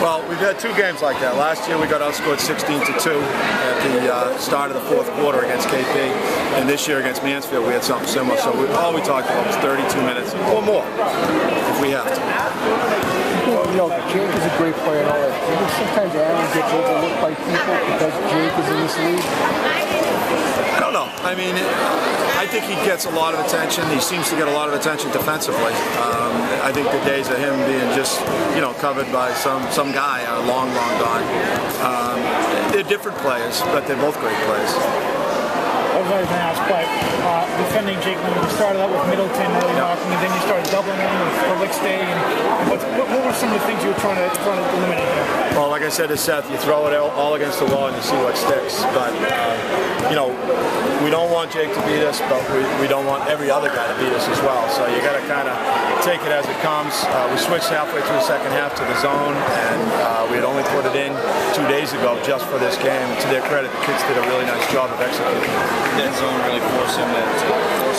Well, we've had two games like that. Last year we got outscored 16-2 at the start of the fourth quarter against KP, and this year against Mansfield we had something similar. So all we talked about was 32 minutes or more if we have to. You know, Jake is a great player and all that. I think sometimes Aaron gets overlooked by people because Jake is in this league. I don't know. I mean, I think he gets a lot of attention. He seems to get a lot of attention defensively. I think the days of him being just, covered by some guy are long gone. They're different players, but they're both great players. I was always going to ask, but defending Jake, when you started out with Middleton early knocking, and then you started doubling him with Felixte, and what were some of the things you were trying to eliminate here? Well, like I said to Seth, you throw it all against the wall and you see what sticks. But, we don't want Jake to beat us, but we don't want every other guy to beat us as well. So you got to kind of take it as it comes. We switched halfway through the second half to the zone, and we had only put it in 2 days ago just for this game. To their credit, the kids did a really nice job of executing. That zone really forced him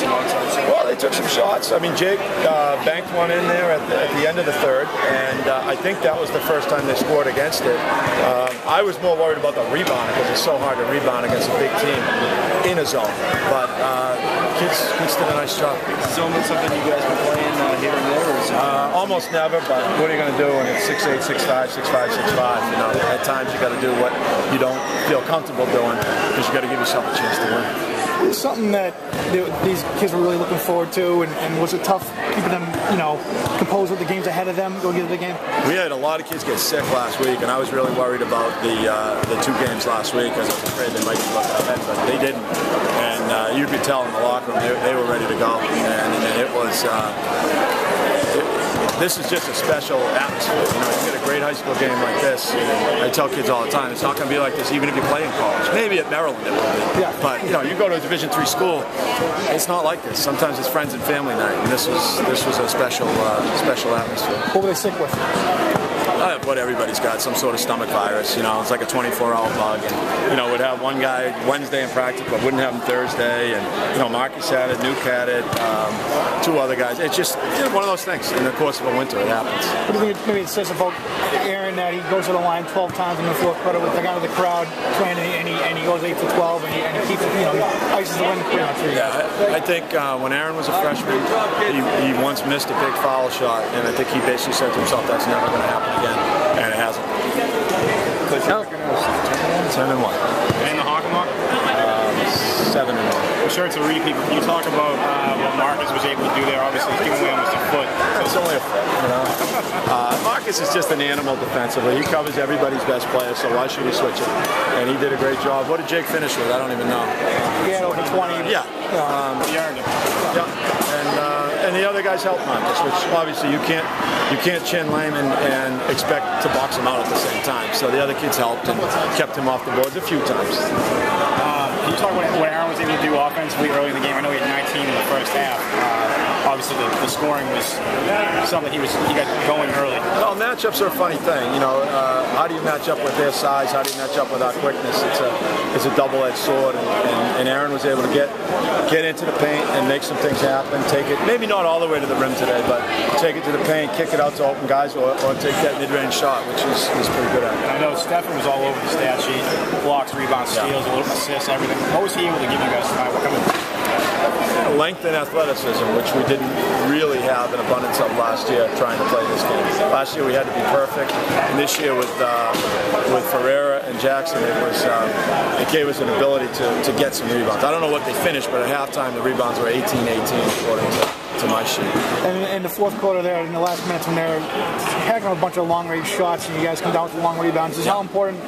outside. Well, they took some shots. I mean, Jake banked one in there at the end of the third, and I think that was the first time they scored against it. I was more worried about the rebound because it's so hard to rebound against a big team in a zone. But kids did a nice job. Is zone something you guys been playing here and there? Or is it almost never, but what are you going to do when it's 6'8", 6'5", 6'5", 6'5"? At times you got to do what you don't feel comfortable doing because you got to give yourself a chance to win. It's something that these kids were really looking forward to, and was it tough keeping them, composed with the games ahead of them going into the game? We had a lot of kids get sick last week, and I was really worried about the two games last week because I was afraid they might be looking ahead, but they didn't. And you could tell in the locker room they were ready to go, and it was. This is just a special atmosphere. You get a great high school game like this. I tell kids all the time, it's not going to be like this even if you play in college. Maybe at Maryland it will be. Yeah. But you go to a Division III school, it's not like this. Sometimes it's friends and family night, and this was a special atmosphere. What were they sick with? What everybody's got, some sort of stomach virus. It's like a 24-hour bug, and we'd have one guy Wednesday in practice, but wouldn't have him Thursday, and Marcus had it, Nuke had it, two other guys. It's just one of those things. In the course of a winter, it happens. What do you think maybe it says about Aaron that he goes to the line 12 times in the fourth quarter with the guy with the crowd playing, and he goes 8 for 12, and he keeps ices the win pretty much for you guys? I think when Aaron was a freshman, he once missed a big foul shot, and I think he basically said to himself, "That's never going to happen again." And it hasn't. Coach, 10-1. And the Hawkmock? 7-1. I'm sure it's a repeat. Can you talk about what Marcus was able to do there? Obviously, he's giving away almost a foot. It's only a foot, Marcus is just an animal defensively. He covers everybody's best player, so why should he switch it? And he did a great job. What did Jake finish with? I don't even know. He had over 20. Yeah. He earned it. Yeah. And the other guys helped Marcus, which obviously you can't chin Layman and expect to box him out at the same time. So the other kids helped and kept him off the boards a few times. Can you talk about what Aaron was able to do offensively early in the game? I know he had 19 in the first half. Obviously, the scoring was something he got going early. Well, matchups are a funny thing. How do you match up with their size? How do you match up with our quickness? It's a double-edged sword, and Aaron was able to get into the paint and make some things happen. Take it, maybe not all the way to the rim today, but take it to the paint, kick it out to open guys, or take that mid-range shot, which he's pretty good at. And I know Stephen was all over the stat sheet: blocks, rebounds, steals, a little assists, everything. What was he able to give you guys tonight? What kind of length and athleticism, which we didn't really have an abundance of last year trying to play this game. Last year we had to be perfect, and this year with Ferreira and Jackson, it gave us an ability to get some rebounds. I don't know what they finished, but at halftime the rebounds were 18-18 according to my sheet. And in the fourth quarter there, in the last minutes when they're hacking a bunch of long-range shots and you guys come down with the long rebounds, is how important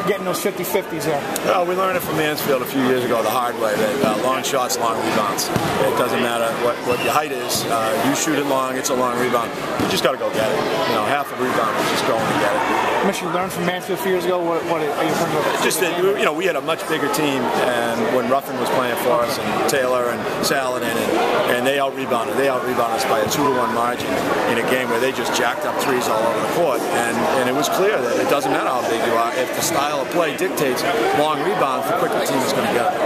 getting those 50-50s there? Well, we learned it from Mansfield a few years ago the hard way, that long shots, long rebounds. It doesn't matter what your height is. You shoot it long, it's a long rebound. You just got to go get it. Half a rebound is just going to get it. How much you learned from Mansfield a few years ago? What are you thinking about? Just that, we had a much bigger team, and when Ruffin was playing for us, and Taylor and Saladin, and they out-rebounded. They out-rebounded us by a 2-1 margin in a game where they just jacked up threes all over the court. And it was clear that it doesn't matter how big you are. If the style of play dictates long rebounds, the quicker team is going to get it.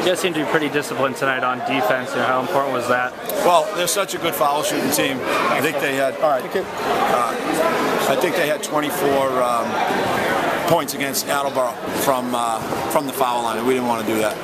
You guys seem to be pretty disciplined tonight on defense. You know, how important was that? Well, they're such a good foul shooting team. I think they had. All right. I think they had 24 points against Attleboro from the foul line, and we didn't want to do that.